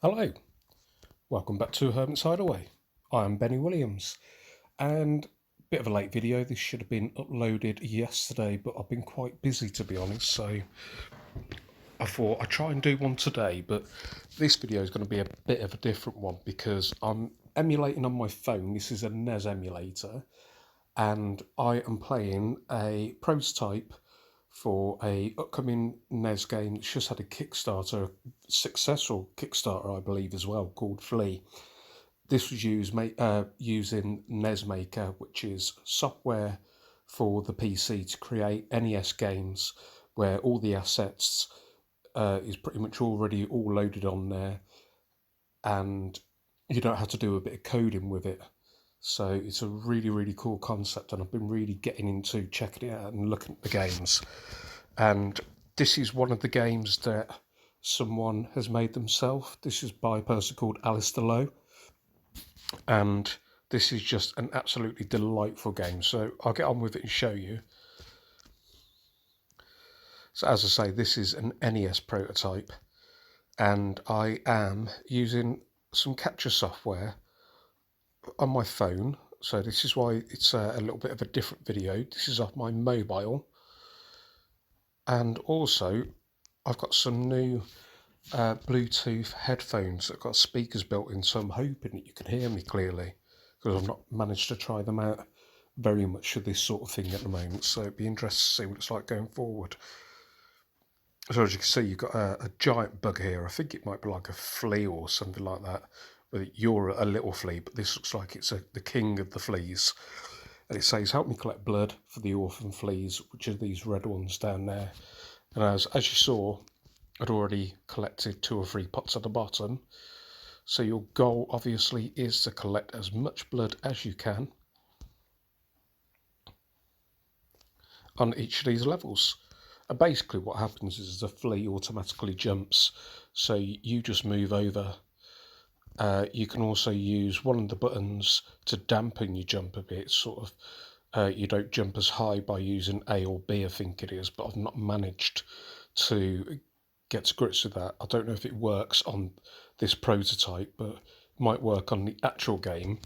Hello, welcome back to Hermit's Hideaway. I'm Benny Williams, and a bit of a late video. This should have been uploaded yesterday, but I've been quite busy to be honest, so I thought I'd try and do one today, but this video is going to be a bit of a different one because I'm emulating on my phone. This is a NES emulator, and I am playing a prototype for a upcoming NES game that's just had a Kickstarter, successful Kickstarter I believe as well, called FLEA. This was using NES Maker, which is software for the PC to create NES games where all the assets is pretty much already all loaded on there, and you don't have to do a bit of coding with it. So it's a really cool concept, and I've been really getting into checking it out and looking at the games. And this is one of the games that someone has made themselves. This is by a person called Alistair Lowe, and this is just an absolutely delightful game. So I'll get on with it and show you. So as I say, this is an NES prototype, and I am using some capture software on my phone. So this is why it's a little bit of a different video. This is off my mobile, and also I've got some new Bluetooth headphones that got speakers built in, so I'm hoping that you can hear me clearly, because I've not managed to try them out very much for this sort of thing at the moment, so it'd be interesting to see what it's like going forward. So as you can see, you've got a giant bug here. I think it might be like a flea or something like that, but you're a little flea, but this looks like it's the king of the fleas. And it says, help me collect blood for the orphan fleas, which are these red ones down there. And as you saw, I'd already collected 2 or 3 pots at the bottom. So your goal obviously is to collect as much blood as you can on each of these levels. And basically what happens is the flea automatically jumps, so you just move over. You can also use one of the buttons to dampen your jump a bit, sort of you don't jump as high by using A or B, I think it is, but I've not managed to get to grips with that. I don't know if it works on this prototype, but it might work on the actual game.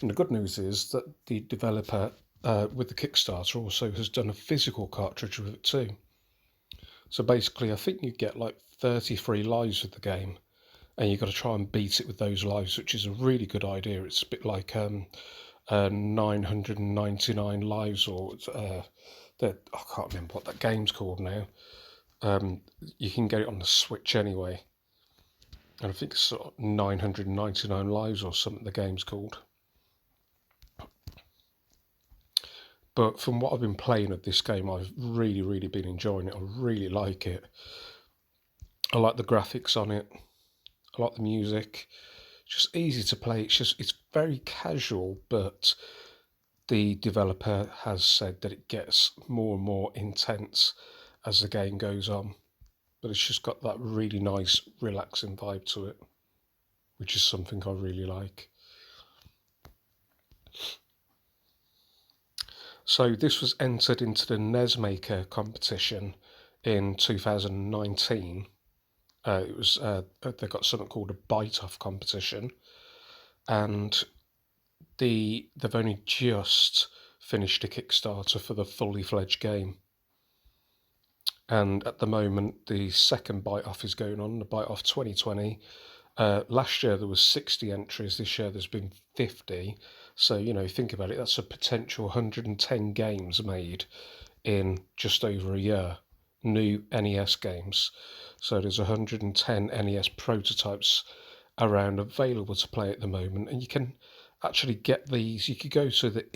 And the good news is that the developer with the Kickstarter also has done a physical cartridge with it too. So basically I think you get like 33 lives with the game, and you've got to try and beat it with those lives, which is a really good idea. It's a bit like 999 lives, or I can't remember what that game's called now. You can get it on the Switch anyway, and I think it's sort of 999 lives or something the game's called. But from what I've been playing of this game, I've really been enjoying it. I really like it. I like the graphics on it. I like the music. It's just easy to play. It's very casual, but the developer has said that it gets more and more intense as the game goes on. But it's just got that really nice, relaxing vibe to it, which is something I really like. So this was entered into the NES Maker competition in 2019. It was they got something called a byte-off competition, and they've only just finished a Kickstarter for the fully fledged game. And at the moment, the second byte-off is going on, the byte-off 2020. Last year there was 60 entries. This year there's been 50. So, you know, think about it. That's a potential 110 games made in just over a year. New NES games. So there's 110 NES prototypes around available to play at the moment. And you can actually get these. You could go to the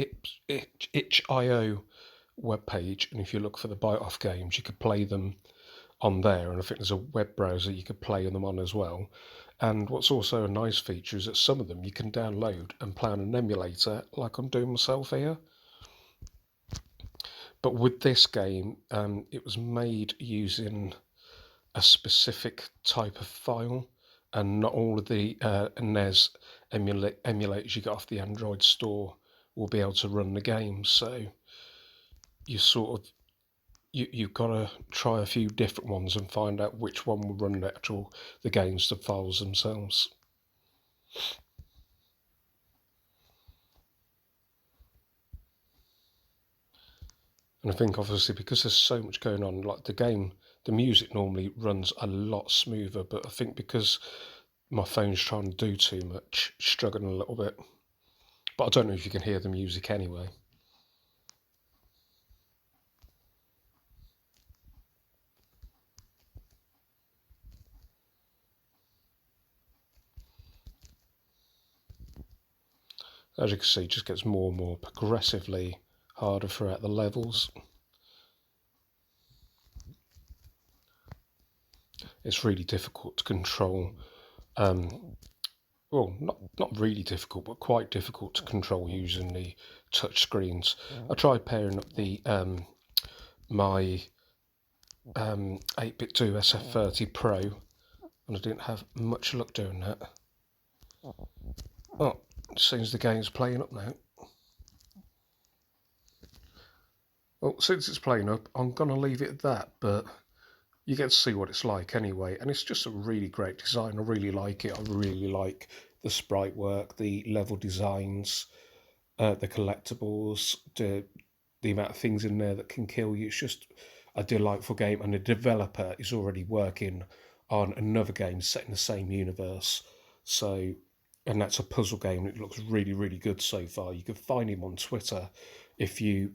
itch.io webpage, and if you look for the byte-off games, you could play them on there, and I think there's a web browser you could play them on as well. And what's also a nice feature is that some of them you can download and play on an emulator, like I'm doing myself here. But with this game, it was made using a specific type of file, and not all of the NES emulators you get off the Android store will be able to run the game. So you sort of you've got to try a few different ones and find out which one will run the games, the files themselves. And I think obviously because there's so much going on, like the music normally runs a lot smoother, but I think because my phone's trying to do too much, struggling a little bit. But I don't know if you can hear the music anyway. As you can see, it just gets more and more progressively harder throughout the levels. It's really difficult to control. Well, not really difficult, but quite difficult to control using the touch screens. I tried pairing up the my 8BitDo SF30 Pro, and I didn't have much luck doing that. Oh, it seems the game's playing up now. Well, since it's playing up, I'm going to leave it at that, but you get to see what it's like anyway, and it's just a really great design. I really like it. I really like the sprite work, the level designs, the collectibles, the amount of things in there that can kill you. It's just a delightful game, and the developer is already working on another game set in the same universe. So, and that's a puzzle game. It looks really, really good so far. You can find him on Twitter if you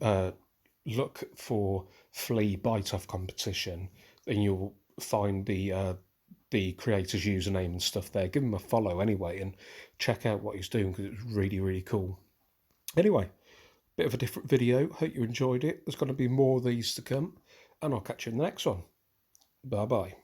look for FLEA byte-off competition, and you'll find the creator's username and stuff there. Give him a follow anyway, and check out what he's doing because it's really, really cool. Anyway, bit of a different video. Hope you enjoyed it. There's going to be more of these to come, and I'll catch you in the next one. Bye bye.